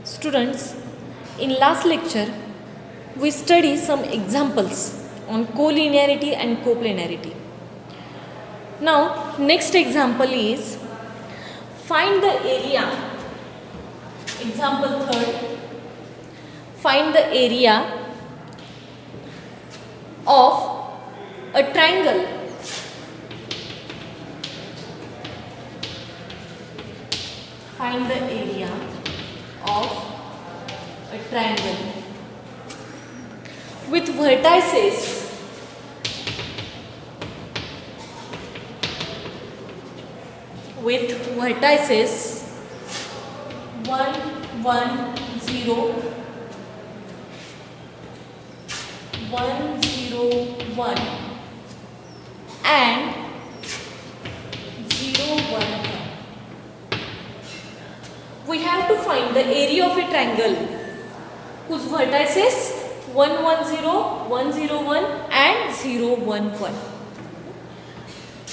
Students, in last lecture, we studied some examples on collinearity and coplanarity. Now, next example is find the area. Example third. Find the area of a triangle. Find the area of a triangle with vertices with vertices 1 1 0 1 0 1 and 0 1 1. We have to find the area of a triangle whose vertices 1 1 0 1 0 1 and 0 1 1.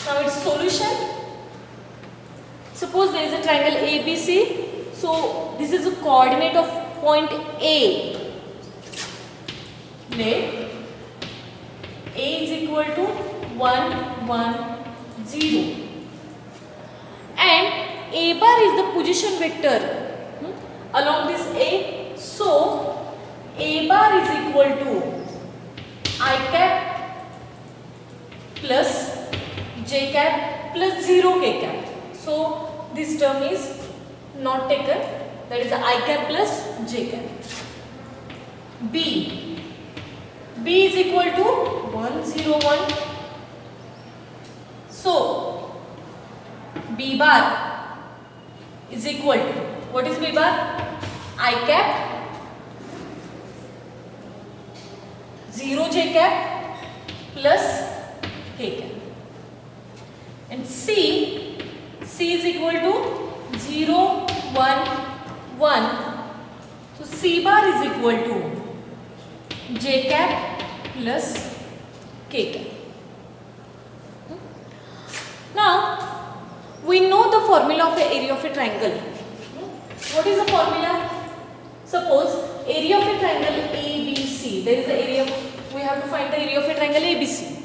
Now its solution. Suppose there is a triangle ABC. So this is a coordinate of point A. Let A is equal to 1 1 0 and A bar is the position vector along this A. So A bar is equal to I cap plus J cap plus 0 K cap. So this term is not taken, that is I cap plus J cap. B is equal to 1 0 1. So B bar is equal to, what is B bar? I cap 0 J cap plus K cap. And C is equal to 0 1 1. So C bar is equal to J cap plus K cap. Now we know the formula of the area of a triangle. What is the formula? Suppose area of a triangle ABC. There is the area. We have to find the area of a triangle ABC.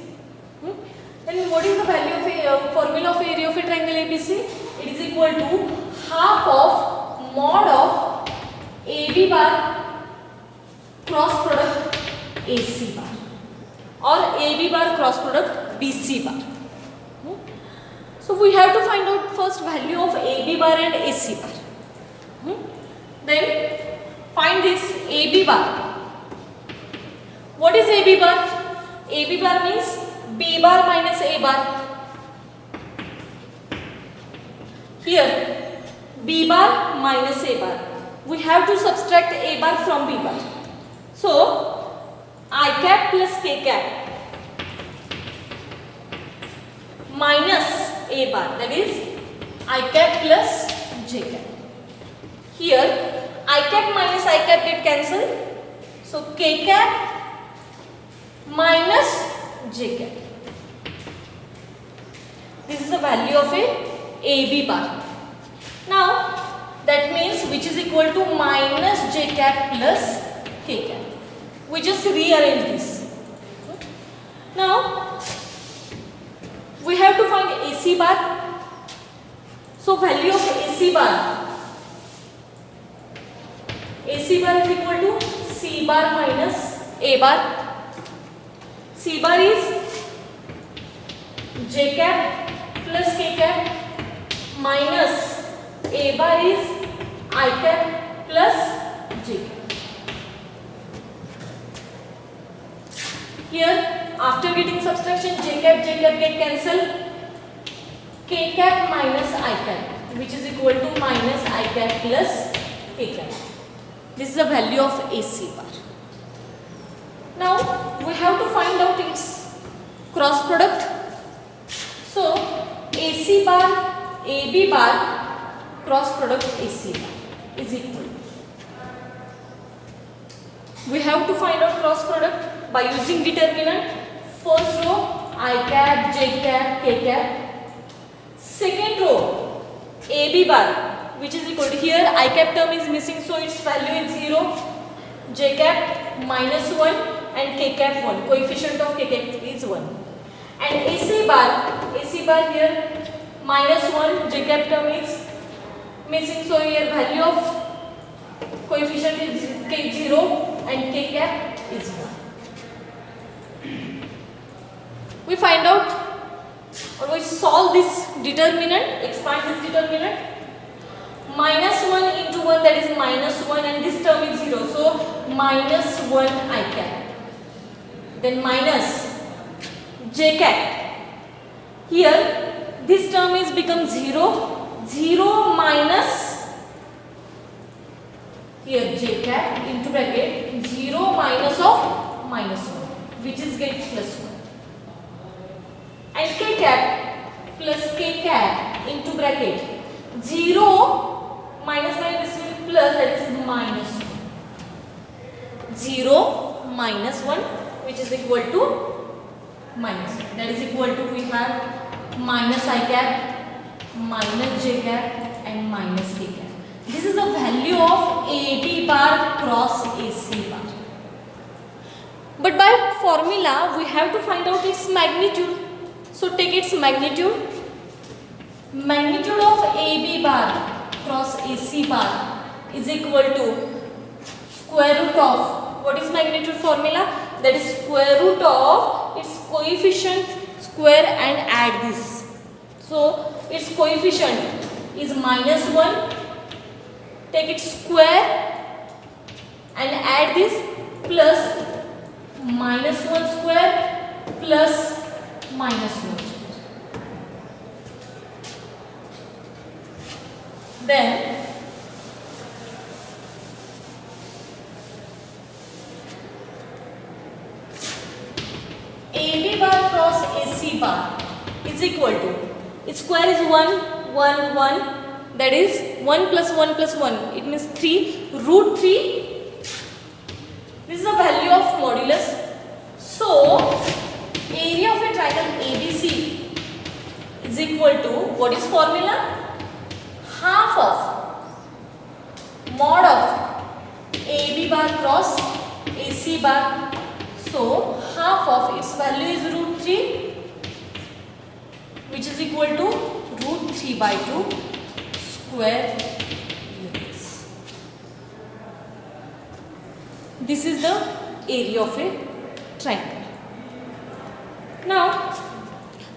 Then what is the value of a formula of area of a triangle ABC? It is equal to half of mod of AB bar cross product AC bar or AB bar cross product BC bar. So we have to find out first value of AB bar and AC bar. Then find this AB bar. What is AB bar? AB bar means B bar minus A bar. Here B bar minus A bar. We have to subtract A bar from B bar. So I cap plus K cap minus A bar, that is I cap plus J cap. Here I cap minus I cap get cancelled. So K cap minus J cap. This is the value of a AB bar. Now that means which is equal to minus J cap plus K cap. We just rearrange this. Now we have to find AC bar. So value of AC bar. AC bar is equal to C bar minus A bar. C bar is J cap plus K cap minus A bar is I cap plus J cap. Here after getting subtraction J cap get cancelled. K cap minus I cap, which is equal to minus I cap plus K cap. This is the value of AC bar. Now we have to find out its cross product. So AC bar AB bar cross product AC bar is equal. We have to find out cross product by using determinant. First row I cap, J cap, K cap. Second row AB bar which is equal to, here I cap term is missing, so its value is 0, j cap minus 1 and k cap 1. Coefficient of k cap is 1. And AC bar here minus 1, j cap term is missing, so here value of coefficient is k 0 and k cap is 1. We find out or we solve this determinant, expand this determinant. Minus 1 into 1, that is minus 1, and this term is 0, so minus 1 I cap. Then minus j cap. Here this term is become 0, 0 minus, here j cap into bracket 0 minus of minus 1, which is get plus 1. And k cap plus k cap into bracket 0 minus this will be plus, that is minus 1. 0 minus 1, which is equal to minus 1. That is equal to, we have minus I cap, minus j cap and minus k cap. This is the value of AB bar cross AC bar. But by formula we have to find out its magnitude. So take its magnitude. Magnitude of AB bar cross AC bar is equal to square root of, what is magnitude formula? That is square root of its coefficient square and add this. So its coefficient is minus 1, take its square and add this, plus minus 1 square plus minus 1 square. Then AB bar cross AC bar is equal to, its square is 1, 1, 1, that is 1 plus 1 plus 1, it means 3, root 3, this is the value of modulus. So area of a triangle ABC is equal to, what is formula? Half of mod of AB bar cross AC bar. So half of its value is root 3, which is equal to root 3 by 2 square units. This is the area of a triangle. Now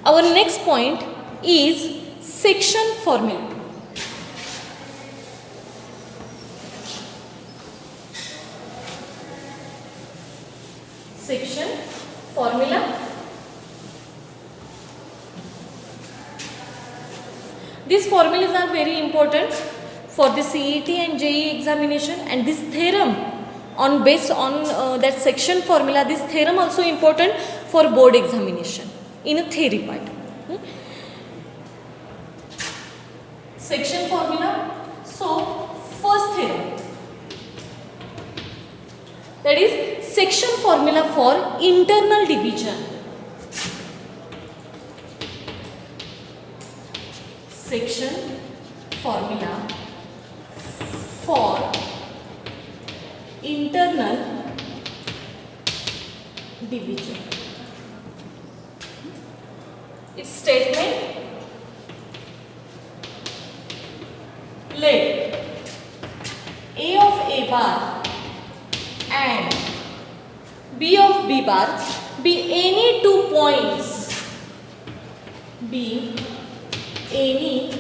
our next point is section formula. Section formula. These formulas are very important for the CET and JEE examination, and this theorem on based on that section formula, this theorem also important for board examination in a theory part. Section formula. So first theorem, that is section formula for internal division. Section formula for internal division. Its statement: let A of A bar and B of B bar be any 2 points, be any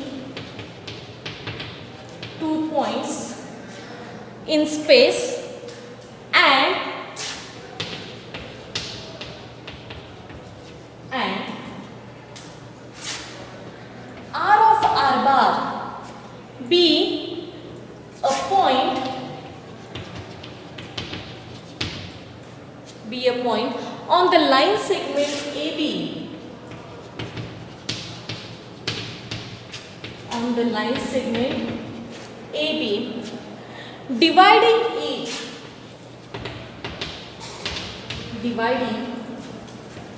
2 points in space, and R of R bar be a point, on the line segment AB, on the line segment AB, dividing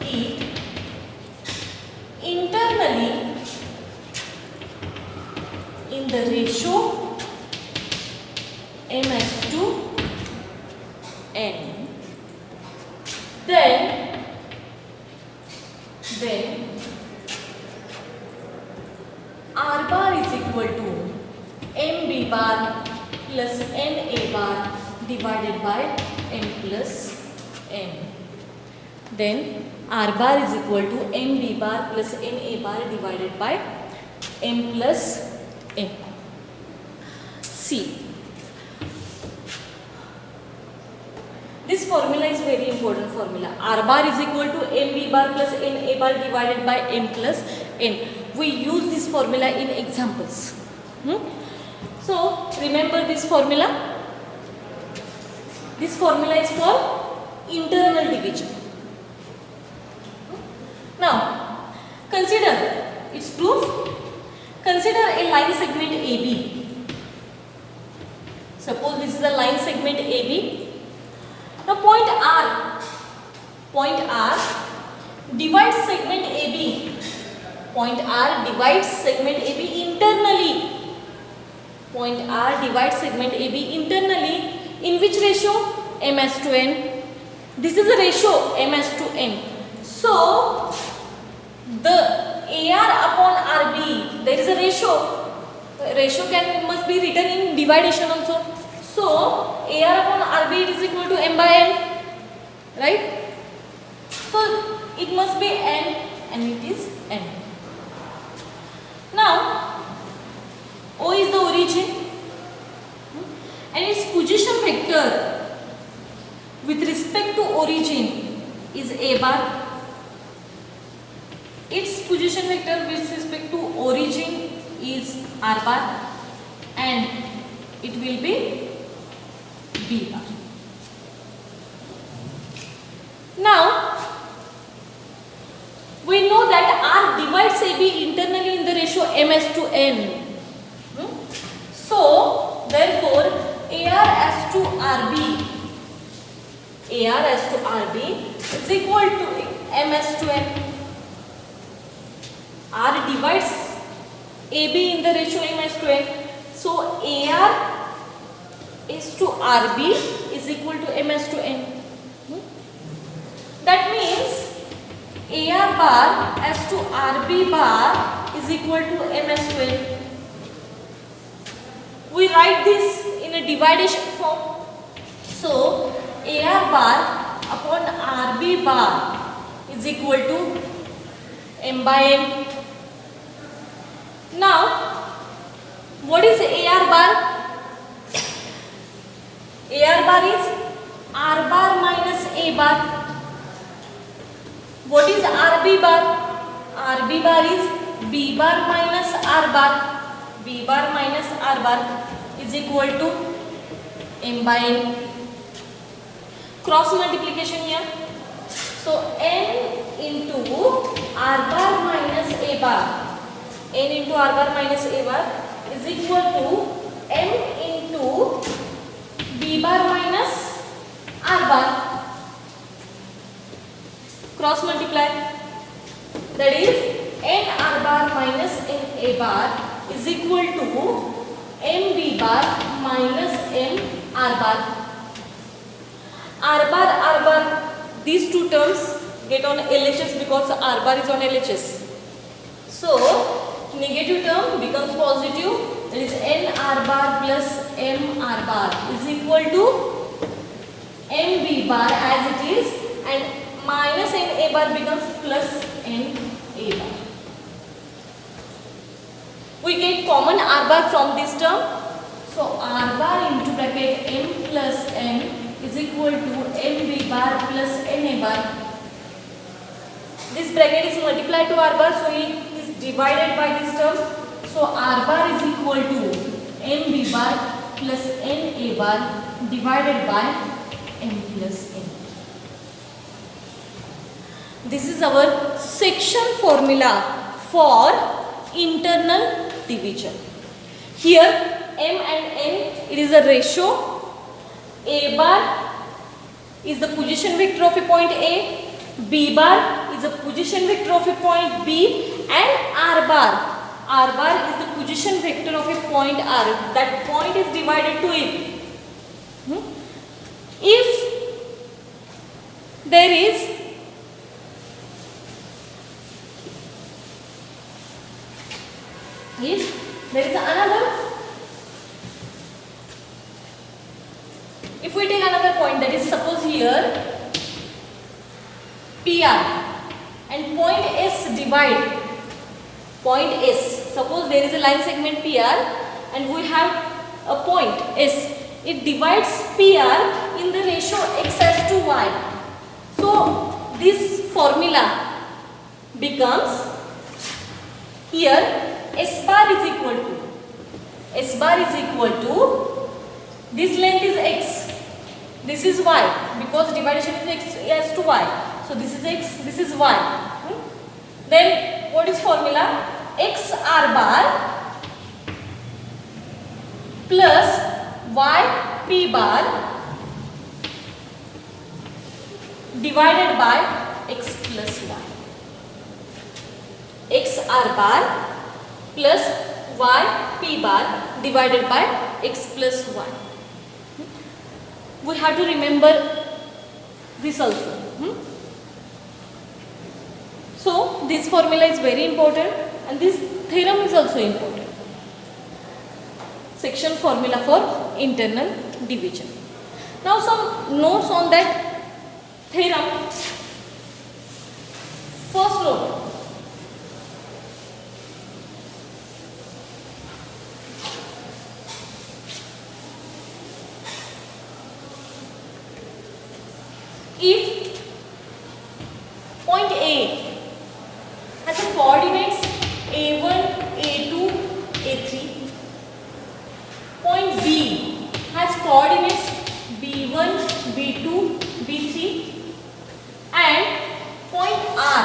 it internally in the ratio m/n, then r bar is equal to mb bar plus na bar divided by m plus n. Then r bar is equal to mb bar plus na bar divided by m plus n. See, this formula is very important formula. R bar is equal to mb bar plus na bar divided by m plus n. We use this formula in examples. So remember this formula. This formula is for internal division. Now consider its proof. Consider a line segment AB. Suppose this is a line segment AB. Now point R divides segment AB. Point R divides segment AB internally. Point R divides segment AB internally. In which ratio? M/n. This is a ratio M/n. So the AR upon RB, there is a ratio. Ratio must be written in dividation also. So AR upon RB is equal to m by n, right? So it must be n, and it is n. Now O is the origin, and its position vector with respect to origin is a bar. Its position vector with respect to origin is r bar, and it will be b bar. Now we know that R divides AB internally in the ratio m/n. So therefore AR as to RB is equal to m/n. R divides AB in the ratio m/n. So AR is to RB is equal to m/n. That means AR bar as to RB bar is equal to m/n. We write this in a dividation form. So AR bar upon RB bar is equal to m by n. Now what is AR bar? AR bar is R bar minus A bar. What is RB bar? RB bar is B bar minus R bar. B bar minus R bar is equal to m by n. Cross multiplication here. So n into R bar minus A bar. N into R bar minus A bar is equal to m into B bar minus R bar. Cross multiply. That is n R bar minus n A bar is equal to m B bar minus m R bar. R bar, these two terms get on LHS because R bar is on LHS. So negative term becomes positive. That is n R bar plus m R bar is equal to m B bar as it is, and minus n A bar becomes plus n A bar. We get common R bar from this term. So R bar into bracket m plus n is equal to m B bar plus n A bar. This bracket is multiplied to R bar, so it is divided by this term. So R bar is equal to m B bar plus n A bar divided by m plus n. This is our section formula for internal division. Here m and n, it is a ratio. A bar is the position vector of a point A, B bar is a position vector of a point B, and R bar R bar is the position vector of a point R. That point is divided to it. If there is another, if we take another point, that is suppose here PR and point S divide point S. Suppose there is a line segment PR and we have a point S. It divides PR in the ratio x as to y. So this formula becomes here S bar is equal to this length is x, this is y, because division is x as to y. So this is x, this is y. Then what is formula? X R bar plus y P bar divided by x plus y. X R bar plus y P bar divided by x plus y. We have to remember this also. So this formula is very important and this theorem is also important. Section formula for internal division. Now some notes on that theorem. First note. If point A has a coordinates A1, A2, A3, point B has coordinates B1, B2, B3 and point R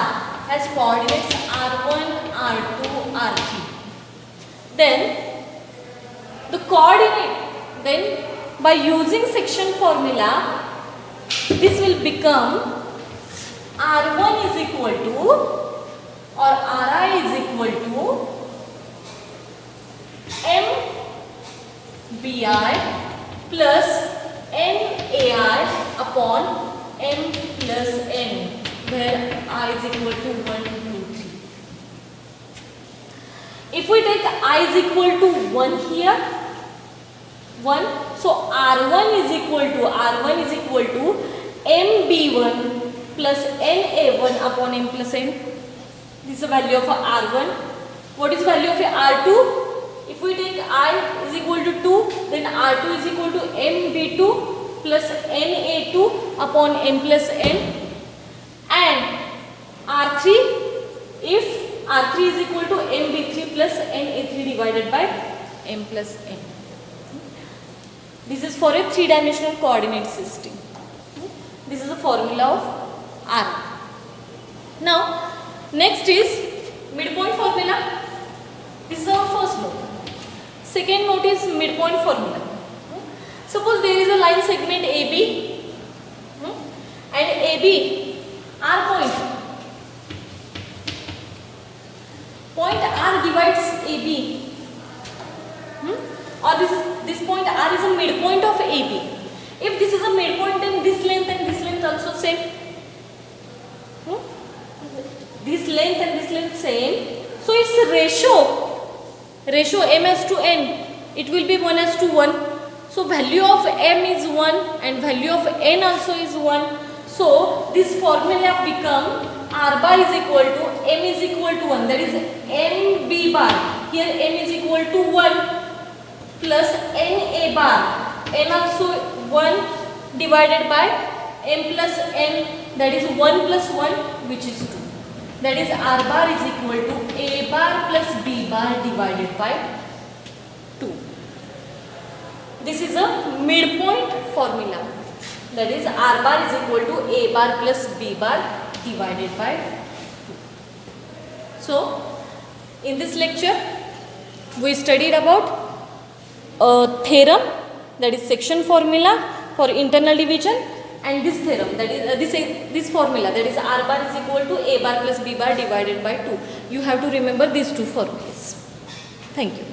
has coordinates R1, R2, R3. Then the coordinate, then by using section formula, this will become R1 is equal to or Ri is equal to MBI plus NAI upon M plus N, where I is equal to 1, 2, 3. If we take I is equal to 1 here, 1, so R1 is equal to MB1 plus NA1 upon M plus N. This is the value of R1. What is value of R2? If we take I is equal to 2, then R2 is equal to MB2 plus NA2 upon M plus N. And R3, if R3 is equal to MB3 plus NA3 divided by M plus N. This is for a 3-dimensional coordinate system. This is the formula of R. Now, next is midpoint formula. This is our first note. Second note is midpoint formula. Suppose there is a line segment AB and AB R point. Point R divides AB. Or this point R is a midpoint of AB. If this is a midpoint, then this length and this length also same. This length and this length same. So its ratio M as to N, it will be 1 as to 1. So value of M is 1 and value of N also is 1. So this formula become R bar is equal to M is equal to 1. That is MB bar. Here M is equal to 1 plus NA bar. N also 1 divided by M plus N, that is 1 plus 1, which is 2. That is R bar is equal to A bar plus B bar divided by 2. This is a midpoint formula. That is R bar is equal to A bar plus B bar divided by 2. So, in this lecture, we studied about a theorem, that is section formula for internal division, and this theorem, that is this formula, that is R bar is equal to A bar plus B bar divided by 2. You have to remember these two formulas. Thank you.